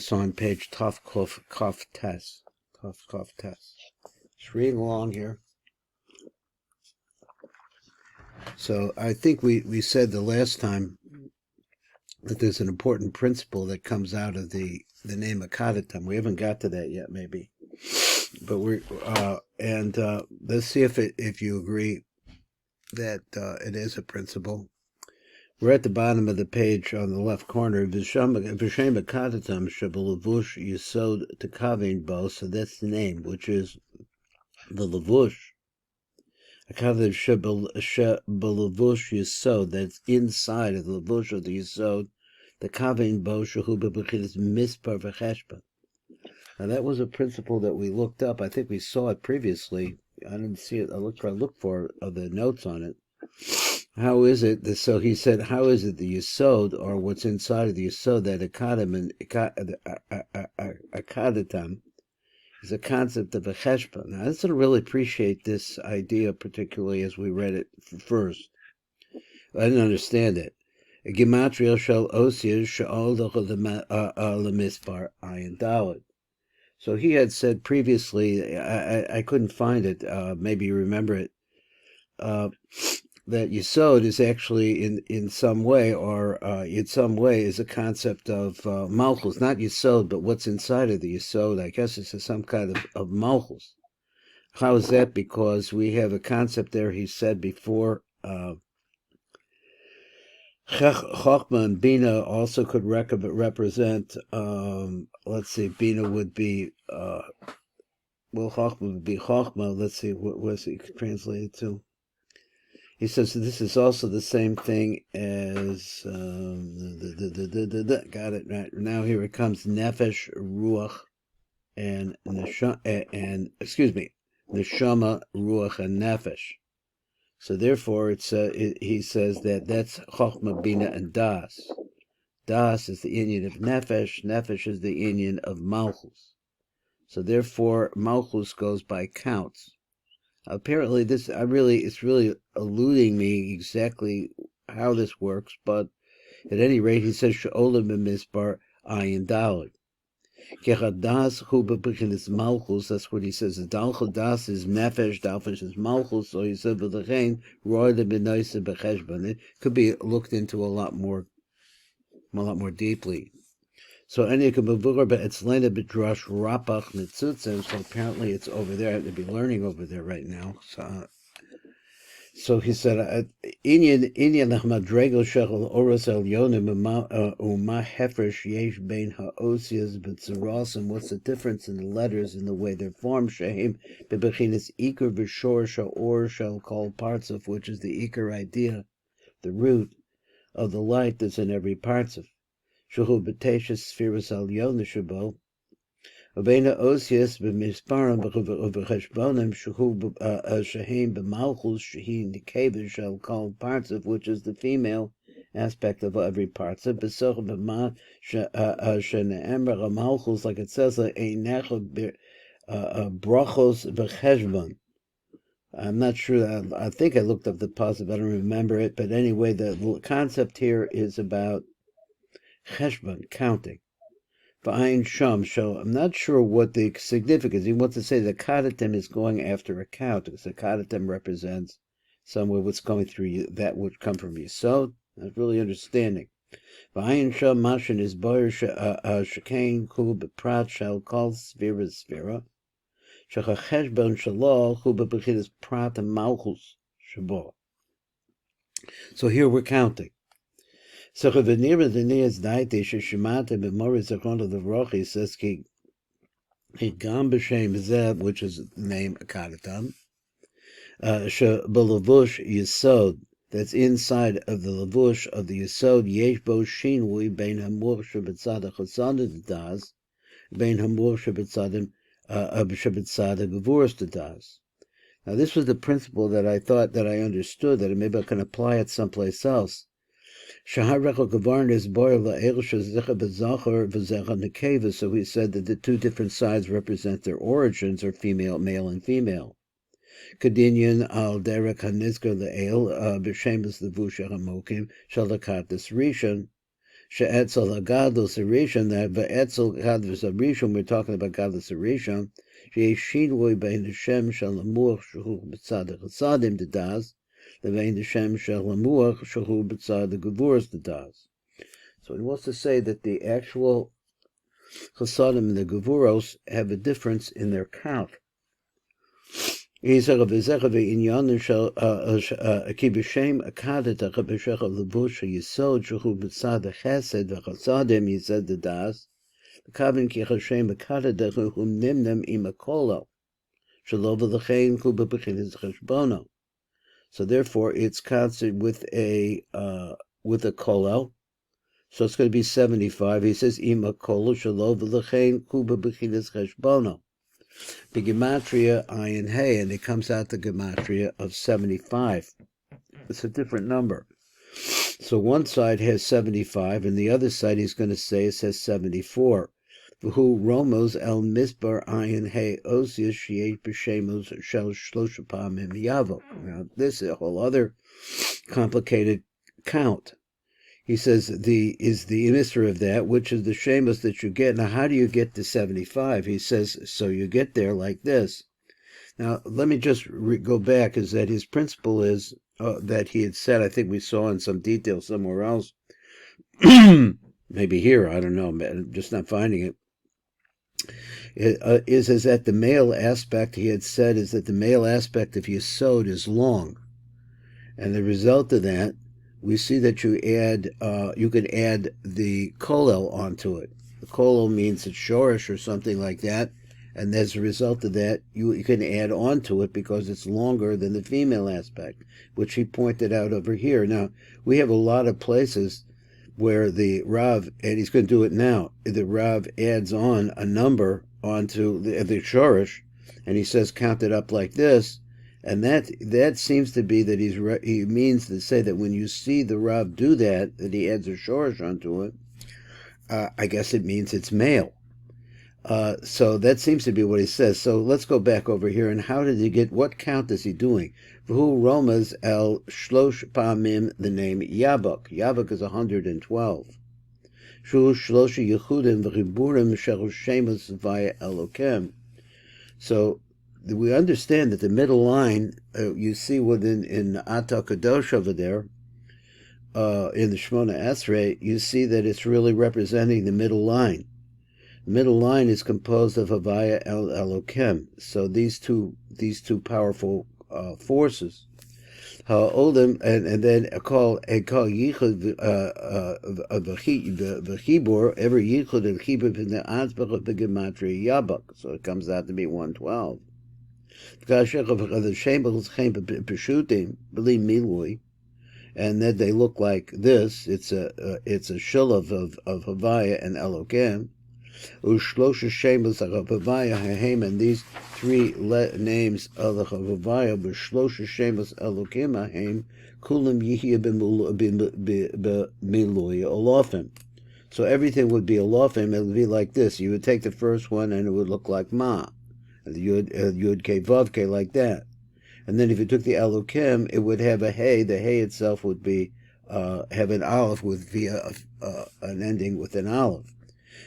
It's on page Tov Kof Tes. Just reading along here. So I think we said the last time that there's an important principle that comes out of the name Akadatam. We haven't got to that yet, maybe, but we're let's see if you agree that it is a principle. We're at the bottom of the page on the left corner. V'shem Akadatam shebelevush yisod tekavin bo. So that's the name, which is the levush. Akadatam shebelevush yisod. That's inside of the levush of the yisod. The kavin bo shehu bebechinas mispar v'cheshbon. Now that was a principle that we looked up. I think we saw it previously. I didn't see it. I looked for the notes on it. How is it that, so he said, how is it the Yesod, or what's inside of the Yesod, that Akadatam is a concept of a cheshbon? Now, I didn't really appreciate this idea, particularly as we read it first. I didn't understand it. Gematria shel osir she'ol lemispar ayin daled. So he had said previously, I couldn't find it, maybe you remember it, that Yesod is actually in some way, or in some way is a concept of Malchus, not Yesod, but what's inside of the Yesod. I guess it's some kind of Malchus. How is that? Because we have a concept there, he said before, Chochma and Bina also could represent, let's see, Bina would be, Chochma would be Chochma. Let's see, what was it translated to? He says this is also the same thing as, got it right. Now here it comes, Nefesh, Ruach, and Neshama, Ruach, and Nefesh. So therefore, he says that's Chochmah, Bina, and Das. Das is the union of Nefesh. Nefesh is the union of Malchus. So therefore, Malchus goes by counts. Apparently, it's really eluding me exactly how this works, but at any rate, he says she'olam b'misbar ayin daled. Kechadas hu b'bechinas malchus. That's what he says. Das is nefesh, dalfish is malchus. So he said v'lechein roy lebenoisa b'cheshbon. It could be looked into a lot more deeply. So it's Lena Bidrash Rapach Mitzutzim. So apparently it's over there. I have to be learning over there right now. So he said, Inyan Madrego Shechel Oros El Yonim Uma Hefresh Yesh Bein Haosias B'Tzerosim. What's the difference in the letters and the way they're formed? Shehim Bebechinas Iker V'Shor Sha'or shall call parts of, which is the Iker idea, the root of the light that's in every parts of. Shehu b'teishes spheres al yona shabo. Ubeina osias b'misparam b'cheshbonim shehu shehim b'malchus shehi nikevish shall call parts of, which is the female aspect of every parts of. B'soch b'ma shene'emra malchus, like it says, einecha brachos b'cheshbon. I'm not sure. I think I looked up the positive. I don't remember it, but anyway, the concept here is about cheshbon, counting. V'ayin sham, so I'm not sure what the significance. He wants to say the Akadatam is going after a count, because the Akadatam represents somewhere what's going through that would come from Yesod. Not really understanding. V'ayin sham mashin is boyer shekain hu b'prat shall call sphera. Shecha cheshbon shalo hu b'bechinas prat and malchus shabo. So here we're counting. So Chavanira the Nias Daite Shishimata B'Moris Zechron of the Rochi says Ki Gam B'Shem Zeb, which is the name Akadatam, B'Lavush Yesod, that's inside of the Lavush of the Yesod, Yesh Bo Shinui Bein Hamur Shabbatzada Chasadim Das, Bein Hamur Shabbatzadim Shabbatzada Gavurus Das. Now this was the principle that I thought that I understood, that maybe I can apply it someplace else. SHAAR is so he said that the two different sides represent their origins, or male and female. Kadinyan al derek hanizker le'el b'shemus levush hamokim shalakat rishon She'etzel hagadlus harishon, that ve'etzel gadlus harishon, we're talking about gadlus harishon, she'esh shinui bein Hashem shel hamuach shehu b'tzad hachasadim dedas, levein Hashem shel hamuach shehu b'tzad hagevuros dedas. So he wants to say that the actual chasadim and the gevuros have a difference in their count. He said, "V'zecha shel ki b'shem akadatam b'shecha levush yisod shehu b'tzad hachesed v'chasadim yisod dedas, v'kaven ki Hashem akadatam nimnem im akolo shelo v'lechein hu b'bechinas cheshbono." So therefore, it's counted with a kolel. So it's going to be 75. He says, "Ima kolu shelo v'lechein hu b'bechinas cheshbono." The gematria ayin hey, and it comes out the gematria of 75. It's a different number. So one side has 75, and the other side he's going to say it says 74. V'hu romos el misbar ayin hey osius sheyesh b'shemos shel shlosha pamim yavo. Now this is a whole other complicated count. He says the emissary of that, which is the shemos that you get. Now, how do you get to 75? He says, so you get there like this. Now, let me just go back, is that his principle is that he had said, I think we saw in some detail somewhere else, maybe here, I don't know, I'm just not finding it, is that the male aspect, he had said, is that the male aspect of Yesod is long. And the result of that, we see that you can add the kolel onto it. The kolel means it's shorish or something like that, and as a result of that, you can add onto it because it's longer than the female aspect, which he pointed out over here. Now, we have a lot of places where the Rav, and he's going to do it now, the Rav adds on a number onto the shorish, and he says count it up like this. And that seems to be that he means to say that when you see the Rav do that he adds a shorish onto it, I guess it means it's male. So that seems to be what he says. So let's go back over here. And how did he get, what count is he doing? V'hu romas el shlosh pamim, the name Yabok. Yabok is 112. Shu shlosha yechudim v'chiburim shel shemus v'ya Elokem. So we understand that the middle line, you see within in Ata Kadosh over there, in the Shmona Esrei, you see that it's really representing the middle line. The middle line is composed of Havaya El Elokem. So these two powerful forces. Ha'olim, and then call yichud v'chibur, every yichud and chibur in the Azbach of the Gematria Yabak. So it comes out to be 112. And then they look like this. It's a shulav of Havaya and Elokem. And these three names of the Havaya b'shlosha shemus Elokem ahem kulam yihya b'miluy olofim. So everything would be olofim. It would be like this. You would take the first one, and it would look like ma. The Yud K Vav K, like that. And then if you took the Elokem, it would have a Hey. The Hey itself would be have an Aleph with via an ending with an Aleph.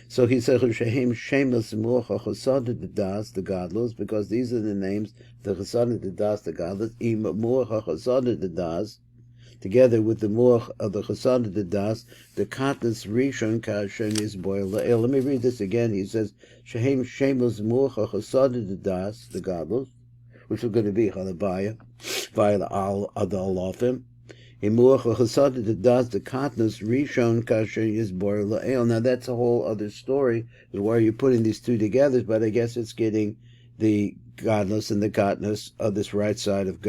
So he said Shehem Shemus Mocha Chasad Das, the godless, because these are the names, the Chasad Das, the godless, Im Mocha Chasad Das, together with the Moch of the Chasad Das, the Katnas Rishon Kashen is boil. Let me read this again. He says Shehem Shemus Mocha Chasad Das, the godless, which is going to be Halabaya, via the Alofim. Imuach Chasad Das, the Katnas Rishon Kashen is boil. Now that's a whole other story. Why are you putting these two together? But I guess it's getting the godless and the Katnas of this right side of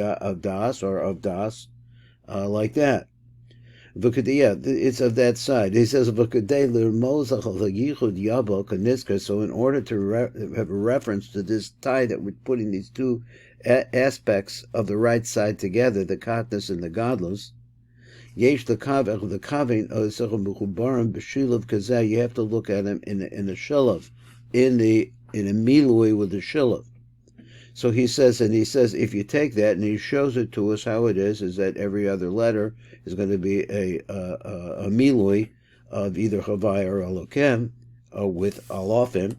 Das, or of Das. Like that. It's of that side. He says, so in order to have a reference to this tie that we're putting these two aspects of the right side together, the katnas and the godless, you have to look at them in a shulav, in a milui with the shulav. So he says, if you take that, and he shows it to us how it is that every other letter is going to be a milui of either Havai or Elokim, with Alofim.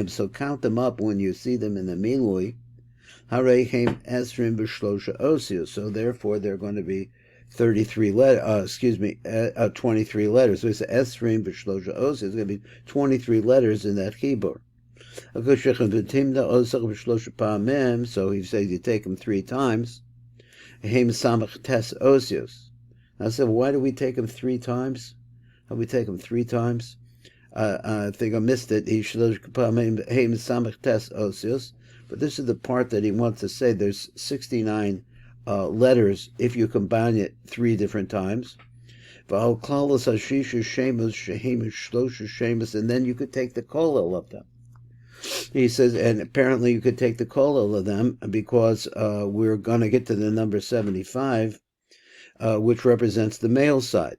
So count them up when you see them in the Milui. So therefore they're going to be 23 letters, 23 letters. So it's Esrim B'Shlosha Osios, it's going to be 23 letters in that Chibur. So he says you take them 3 times. Now I said, why do we take them 3 times? How we take them 3 times? I think I missed it. But this is the part that he wants to say. There's 69 letters if you combine it 3 different times. And then you could take the kollel of them. He says, and apparently you could take the kollel of them because we're going to get to the number 75, which represents the male side.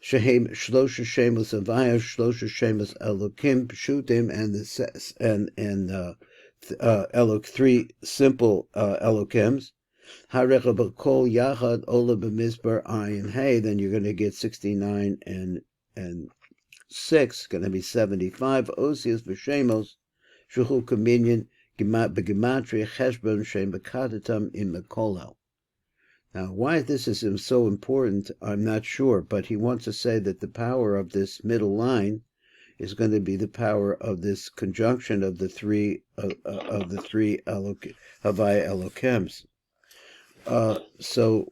Shehem Shlosha Shemus Avaya, Shlosha Shemus Elokim Pshutim, and Elok 3 simple Elokims. Harecha B'Kol Yachad Ola B'Mizbar Ayin Hey. Then you're going to get 69 and 6, going to be 75. Osias V'Shemos Shuhu Kaminyan B'Gematria Cheshbon Shem Akadatam in Mekolel. Now, why this is so important, I'm not sure, but he wants to say that the power of this middle line is going to be the power of this conjunction of the three Havai Elokims. So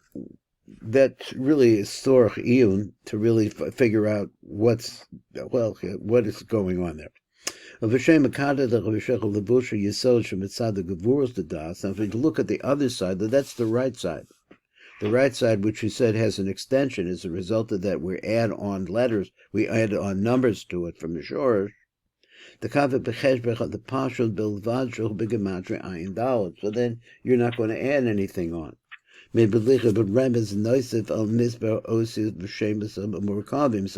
that really is Storach Iyun to really figure out what is going on there. Now, if you look at the other side, that's the right side. The right side, which we said has an extension, as a result of that, we add on letters, we add on numbers to it from the shorish. The Kavod b'cheshbech the pashul bilvad shul b'gematria ayin daled. So then you're not going to add anything on. So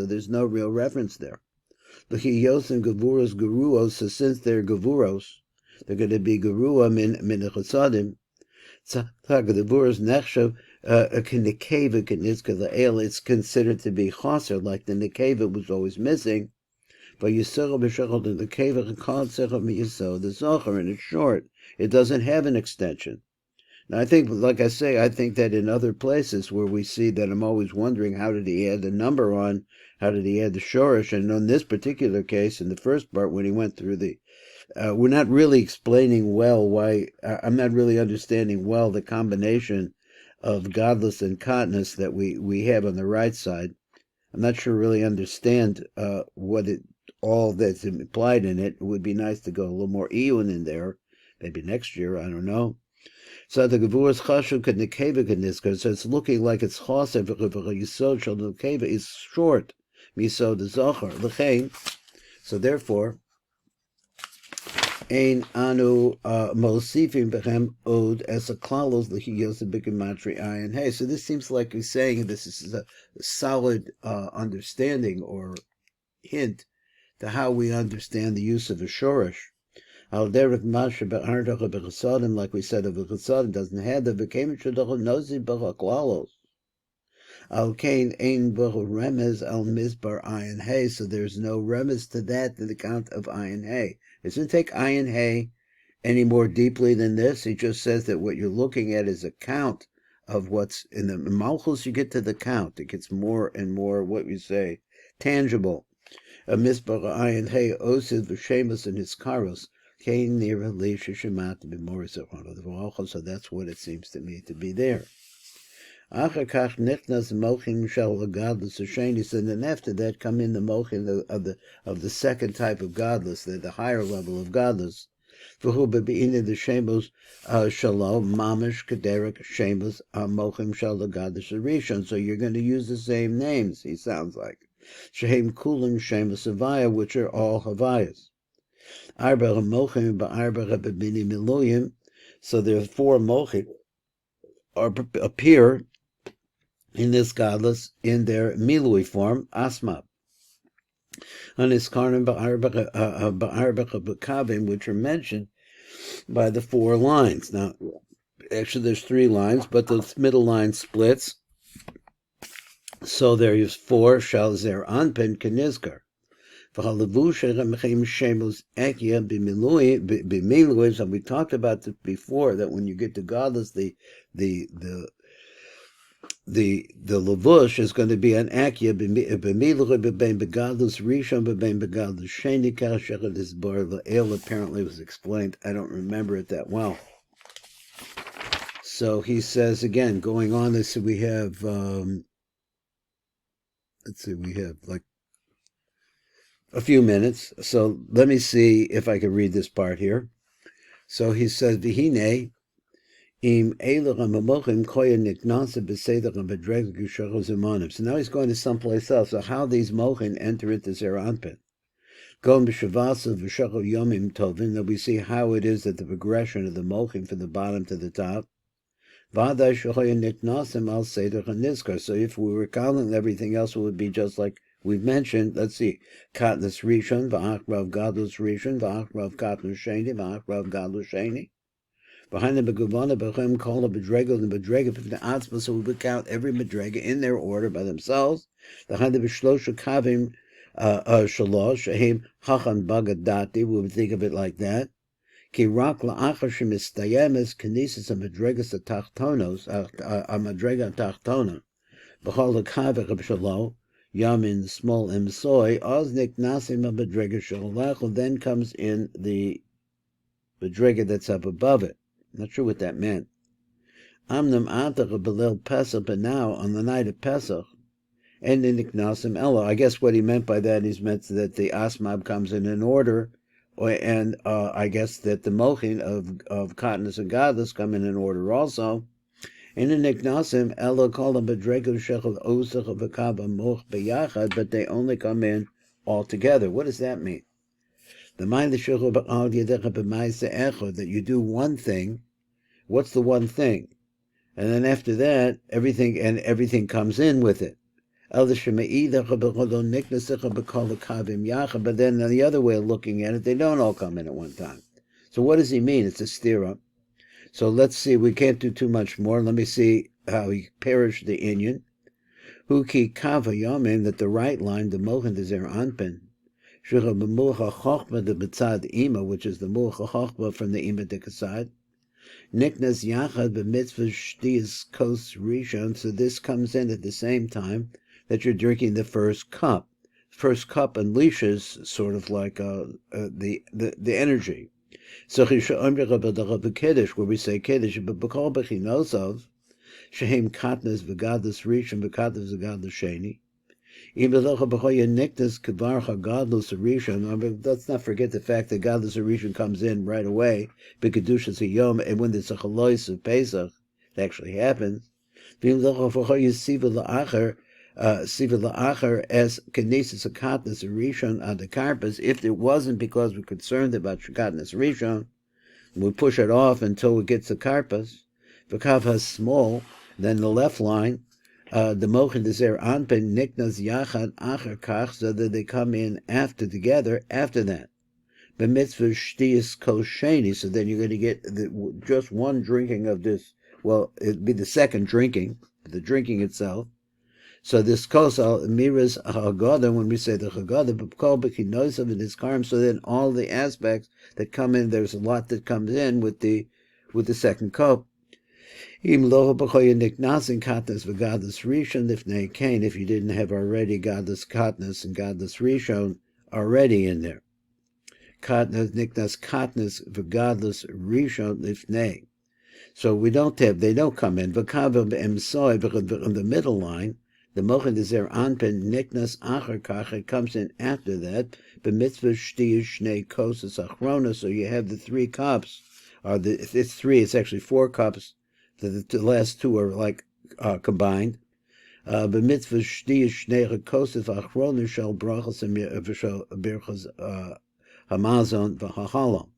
there's no real reference there. So since they're gevuros, they're going to be gerua min chasadim. It's considered to be chaser, like the nekeva was always missing. But the zocher, and it's short. It doesn't have an extension. Now I think, like I say, I think that in other places where we see that, I'm always wondering, how did he add the number on? How did he add the shorish? And in this particular case, in the first part, when he went through we're not really explaining well why. I'm not really understanding well the combination of godless and katnus that we have on the right side. I'm not sure really understand all that's implied in it. It would be nice to go a little more iyun in there, maybe next year. I don't know. So the Gevur's Chashuv could Nekeva Kaniska, so it's looking like it's Chasev Yisod Shal Nekeva is short, Misod the Zocher, L'chein. So therefore, Ein Anu Mosifim Bechem Od as a Klalos L'chiyos B'Gematri Ayin Hey. So this seems like he's saying this is a solid understanding or hint to how we understand the use of a shorish. Al derech masha be'ardacha bechasadim, like we said, of the chasadim doesn't have the v'kemet shadachah nozi b'chaklalos. Al kain ein b'cha remez al mizbar ayin hay, so there's no remez to that in the count of ayin hay. It doesn't take ayin hay any more deeply than this. He just says that what you're looking at is a count of what's in the malchus. You get to the count. It gets more and more, what we say, tangible. A mizbar ayin hay osid v'shemus and his karos. So that's what it seems to me to be there. And then after that come in the mochin of the second type of godless, the higher level of godless. So you're going to use the same names, he sounds like. Shehem kulim shemus havaya, which are all havayas. So there are 4 mochim appear in this godless in their milui form, asma. Which are mentioned by the 4 lines. Now, Actually, there's 3 lines, but the middle line splits. So there is 4 shall zer anpen kenizkar. And we talked about this before, that when you get to godless, the levush is going to be an akya begadlus rishon begadlus sheni kashechet is bar la'el. Apparently was explained. I don't remember it that well. So he says again, going on. This we have. Let's see, we have like a few minutes. So let me see if I can read this part here. So he says, "V'hine im eilu hamamochim koya niknasa b'seder ha'bedreg g'shachos zemanim." So now he's going to someplace else. So how these mochin enter into Zeranpin? Going b'shavasa v'shachol yomim tovin. That we see how it is that the progression of the mochin from the bottom to the top. V'aday shechoya niknasim al seder ha'nizkar. So if we were counting everything else, it would be just like we've mentioned. Let's see, katnus rishon, v'achrav gadlus rishon, v'achrav katnus sheni, v'achrav gadlus sheni. Behind the beguvana bechem call a bedrega and bedrega from the atzma. So we would count every bedrega in their order by themselves. Behind the beshlosha kavim shalosh shehim hachan bagadati. We would think of it like that. Ki rak la'achar shemistayemes knesses and bedregas atachtonos a medrega tachtona. B'chol hakavach b'shalo. Yamin small emsoy oznik nasim a bedrega shalach. Then comes in the bedrega that's up above it. Not sure what that meant. Amnam atach belil Pesach, but now on the night of Pesach, and in Niknasim Ella. I guess what he meant by that is meant that the asmab comes in order, and I guess that the mochin of Katnus and Gadlus come in order also. And in Niknasim Ella call them bedregu shechel osach of akaba moch beyachad, but they only come in all together. What does that mean? The mind that you do one thing. What's the one thing? And then after that, everything comes in with it. But then the other way of looking at it, they don't all come in at one time. So what does he mean? It's a stira. So let's see. We can't do too much more. Let me see how he perished the inyan. Hu ki kava yomim, that the right line, the mochen is there anpen. The betzad ima, which is the mucha chochma from the ima dekasad. Niknas yachad b'mitzvah shtiyas kos rishon. So this comes in at the same time that you're drinking the first cup. First cup unleashes sort of like the energy. So Kiddush, where we say Kiddush, but b'kol bechinosov shehem katnas v'gadlus rishon v'katnas v'gadlus sheni. Let's not forget the fact that Gadlus Rishon comes in right away, B'Kedushas Hayom, and when there's a chalois of Pesach, it actually happens. Siva la'achar as Knesses Akatnas Rishon on the Karpas. If it wasn't because we're concerned about Shakatnas Rishon, we push it off until it gets the Karpas. V'kav has small, then the left line. The mochin is there anpen niknas yachad acher kach, so that they come in together after that. B'mitzvah shtiyas kosheni, so then you're going to get just one drinking of this. Well, it'd be the second drinking, the drinking itself. So this kosal miras haggadah, when we say the haggadah, but kol b'kinosav in his karm, so then all the aspects that come in, there's a lot that comes in with the second cup. If you didn't have already godless katnas and godless rishon already in there. Katnas niknas katnas v'godless rishon lifnei. So we don't have, they don't come in. V'kavav emsoy in the middle line. The mochin is there anpen niknas acher kach. It comes in after that. B'mitzvah shtiyah shnei kosas achrona. So you have the 3 cups. It's 3. It's actually 4 cups. The last 2 are like combined. B'mitzvah shtiyah shnei kosas achrona shel brachos and birchos hamazon v'hachalom.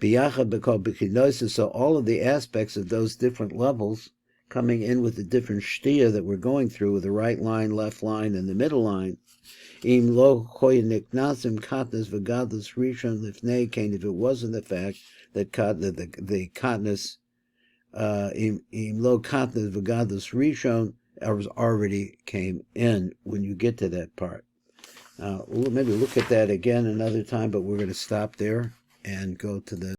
B'yachad b'kol b'kinosis. So all of the aspects of those different levels coming in with the different shtiyah that we're going through, with the right line, left line, and the middle line. Im lo koy niknasim katnas v'gadlus rishon lifnei kain. If it wasn't the fact that the katnas im lo katnas v'gadlus rishon already came in when you get to that part. We'll maybe look at that again another time, but we're going to stop there and go to the